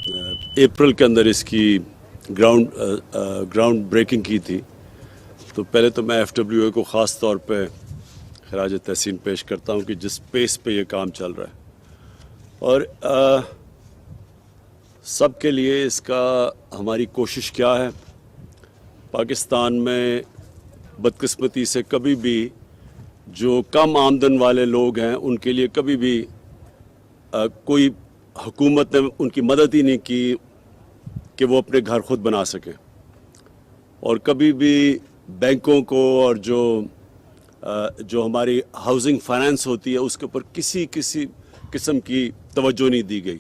अप्रैल के अंदर इसकी ग्राउंड ब्रेकिंग की थी। तो पहले तो मैं FWA को ख़ास तौर पे खराज तहसीन पेश करता हूँ कि जिस पेस पे ये काम चल रहा है और सब के लिए इसका हमारी कोशिश क्या है। पाकिस्तान में बदकिस्मती से कभी भी जो कम आमदन वाले लोग हैं उनके लिए कभी भी कोई हुकूमत ने उनकी मदद ही नहीं की कि वो अपने घर खुद बना सकें, और कभी भी बैंकों को और जो हमारी हाउसिंग फाइनेंस होती है उसके ऊपर किसी किस्म की तवज्जो नहीं दी गई।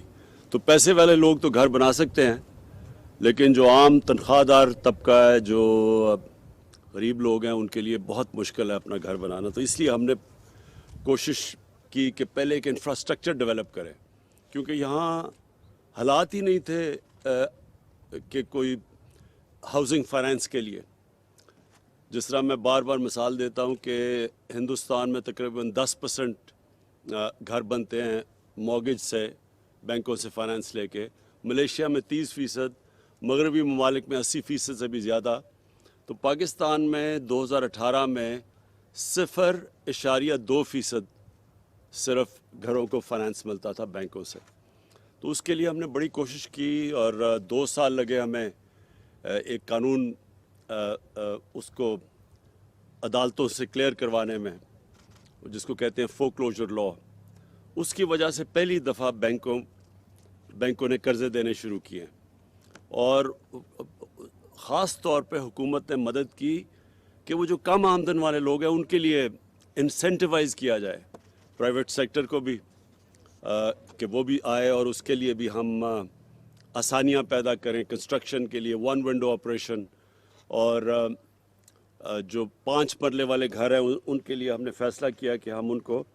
तो पैसे वाले लोग तो घर बना सकते हैं, लेकिन जो आम तनख्वाहदार तबका है, जो गरीब लोग हैं, उनके लिए बहुत मुश्किल है अपना घर बनाना। तो इसलिए हमने कोशिश की कि पहले एक इंफ्रास्ट्रक्चर डेवलप करें, क्योंकि यहाँ हालात ही नहीं थे कि कोई हाउसिंग फाइनेंस के लिए। जिस तरह मैं बार बार मिसाल देता हूँ कि हिंदुस्तान में तकरीबन 10% घर बनते हैं मॉर्गेज से, बैंकों से फाइनेंस लेके। मलेशिया में 30%, मगरबी ममालिक में 80% से भी ज़्यादा। तो पाकिस्तान में 2018 में 0.2% सिर्फ घरों को फाइनेंस मिलता था बैंकों से। तो उसके लिए हमने बड़ी कोशिश की और 2 साल लगे हमें एक कानून उसको अदालतों से क्लियर करवाने में, जिसको कहते हैं फोक्लोजर लॉ। उसकी वजह से पहली दफ़ा बैंकों ने कर्ज़े देने शुरू किए, और ख़ास तौर पे हुकूमत ने मदद की कि वो जो कम आमदन वाले लोग हैं उनके लिए इंसेंटिवाइज़ किया जाए, प्राइवेट सेक्टर को भी कि वो भी आए, और उसके लिए भी हम आसानियाँ पैदा करें कंस्ट्रक्शन के लिए, 1 विंडो ऑपरेशन। और जो 5 मरले वाले घर हैं उनके लिए हमने फ़ैसला किया कि हम उनको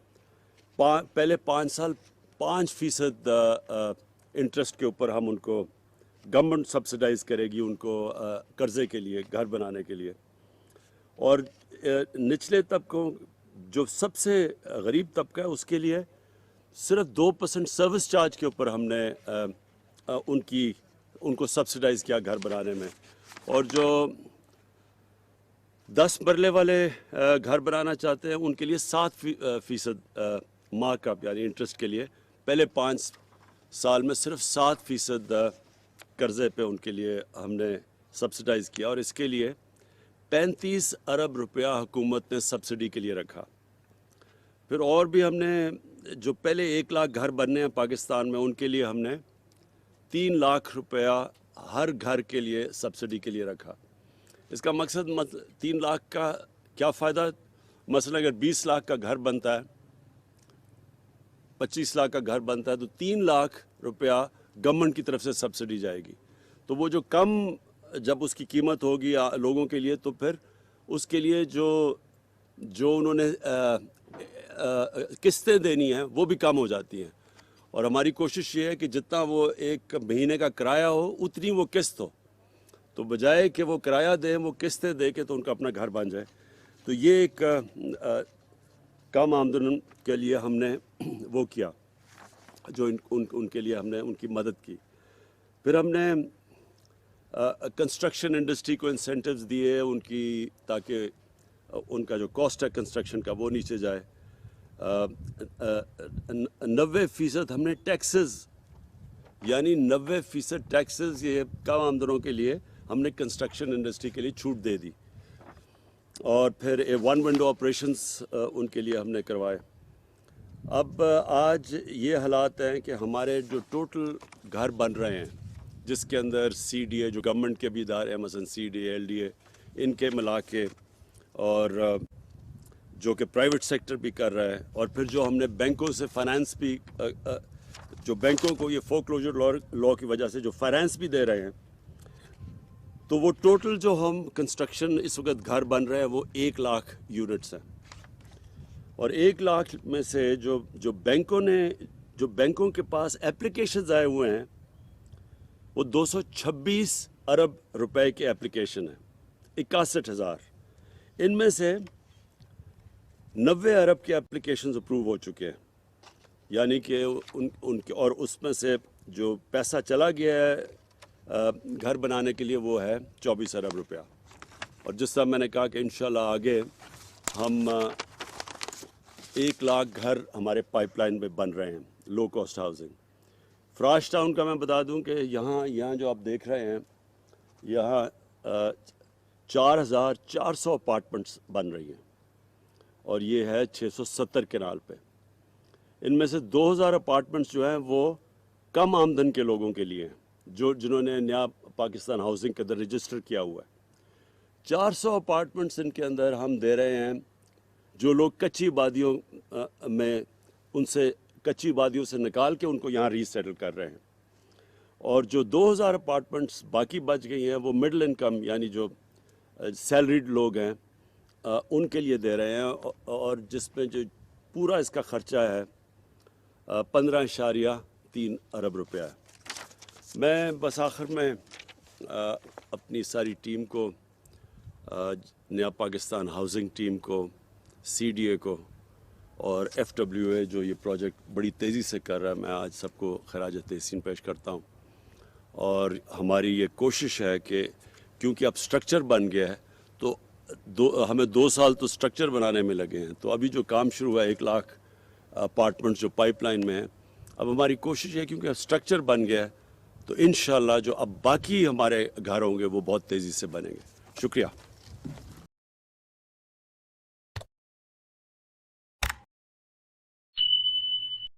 पहले 5 साल 5% इंटरेस्ट के ऊपर हम उनको गवर्नमेंट सब्सिडाइज़ करेगी उनको कर्ज़े के लिए, घर बनाने के लिए। और निचले तबकों, जो सबसे गरीब तबका है, उसके लिए सिर्फ 2% सर्विस चार्ज के ऊपर हमने उनको सब्सिडाइज़ किया घर बनाने में। और जो 10 मरले वाले घर बनाना चाहते हैं उनके लिए 7% मार्कअप यानी इंटरेस्ट के लिए पहले 5 साल में सिर्फ 7% कर्ज़े पे उनके लिए हमने सब्सिडाइज़ किया, और इसके लिए 35 अरब रुपया हुकूमत ने सब्सिडी के लिए रखा। फिर और भी हमने जो पहले 1 लाख घर बनने हैं पाकिस्तान में, उनके लिए हमने 3 लाख रुपया हर घर के लिए सब्सिडी के लिए रखा। इसका मकसद 3 लाख का क्या फ़ायदा, मसलन अगर 20 लाख का घर बनता है, 25 लाख का घर बनता है, तो 3 लाख रुपया गवर्नमेंट की तरफ से सब्सिडी जाएगी। तो वो जो कम जब उसकी कीमत होगी लोगों के लिए, तो फिर उसके लिए जो उन्होंने किस्तें देनी हैं वो भी कम हो जाती हैं। और हमारी कोशिश ये है कि जितना वो 1 महीने का किराया हो उतनी वो किस्त हो, तो बजाय कि वो किराया दें वो किस्तें दे के तो उनका अपना घर बन जाए। तो ये एक कम आमदन के लिए हमने वो किया, जो उनके लिए हमने उनकी मदद की। फिर हमने कंस्ट्रक्शन इंडस्ट्री को इंसेंटिव्स दिए उनकी, ताकि उनका जो कॉस्ट है कंस्ट्रक्शन का वो नीचे जाए। 90% हमने टैक्सेस, यानी 90% टैक्सेस ये कम आमदनों के लिए हमने कंस्ट्रक्शन इंडस्ट्री के लिए छूट दे दी। और फिर 1 विंडो ऑपरेशंस उनके लिए हमने करवाए। अब आज ये हालात हैं कि हमारे जो टोटल घर बन रहे हैं, जिसके अंदर CDA जो गवर्नमेंट के भी इदारे हैं, मसलन CDA LDA, इनके मिला के, और जो कि प्राइवेट सेक्टर भी कर रहा है, और फिर जो हमने बैंकों से फाइनेंस भी, जो बैंकों को ये फोक्लोजर लॉ की वजह से जो फाइनेंस भी दे रहे हैं, तो वो टोटल जो हम कंस्ट्रक्शन इस वक्त घर बन रहे हैं वो 1 लाख यूनिट्स हैं। और 1 लाख में से जो बैंकों के पास एप्लीकेशंस आए हुए हैं वो 226 अरब रुपए के एप्लीकेशन है, 61,000। इनमें से 90 अरब के एप्लीकेशंस अप्रूव हो चुके हैं, यानी कि उनके, और उसमें से جو پیسہ چلا گیا ہے گھر بنانے کے لیے وہ ہے 24 ارب روپیہ. اور جس طرح میں نے کہا کہ انشاءاللہ آگے ہم 1 لاکھ گھر ہمارے پائپ لائن میں بن رہے ہیں low cost housing. Farash town کا میں بتا دوں کہ یہاں جو آپ دیکھ رہے ہیں یہاں 4400 اپارٹمنٹس بن رہی ہیں اور یہ ہے 670 کنال پہ. ان میں سے 2000 اپارٹمنٹس جو ہیں وہ کم آمدن کے لوگوں کے لیے ہیں جنہوں نے نیا پاکستان ہاؤسنگ کے اندر رجسٹر کیا ہوا ہے. 400 اپارٹمنٹس ان کے اندر ہم دے رہے ہیں جو لوگ کچی وادیوں میں ان سے کچی وادیوں سے نکال کے ان کو یہاں ری سیٹل کر رہے ہیں. اور جو 2000 اپارٹمنٹس باقی بچ گئی ہیں وہ مڈل انکم یعنی جو سیلریڈ لوگ ہیں ان کے لیے دے رہے ہیں اور جس میں جو پورا اس کا خرچہ ہے 15.3 ارب روپیہ ہے. میں بس آخر میں اپنی ساری ٹیم کو نیا پاکستان ہاؤسنگ ٹیم کو سی ڈی اے کو اور ایف ڈبلیو اے جو یہ پروجیکٹ بڑی تیزی سے کر رہا ہے میں آج سب کو خراج تحسین پیش کرتا ہوں. اور ہماری یہ کوشش ہے کہ کیونکہ اب سٹرکچر بن گیا ہے تو ہمیں 2 سال تو سٹرکچر بنانے میں لگے ہیں. تو ابھی جو کام شروع ہوا ہے 1 لاکھ اپارٹمنٹ جو پائپ لائن میں ہیں اب ہماری کوشش ہے کیونکہ اب سٹرکچر بن گیا ہے تو انشاءاللہ جو اب باقی ہمارے گھر ہوں گے وہ بہت تیزی سے بنیں گے. شکریہ.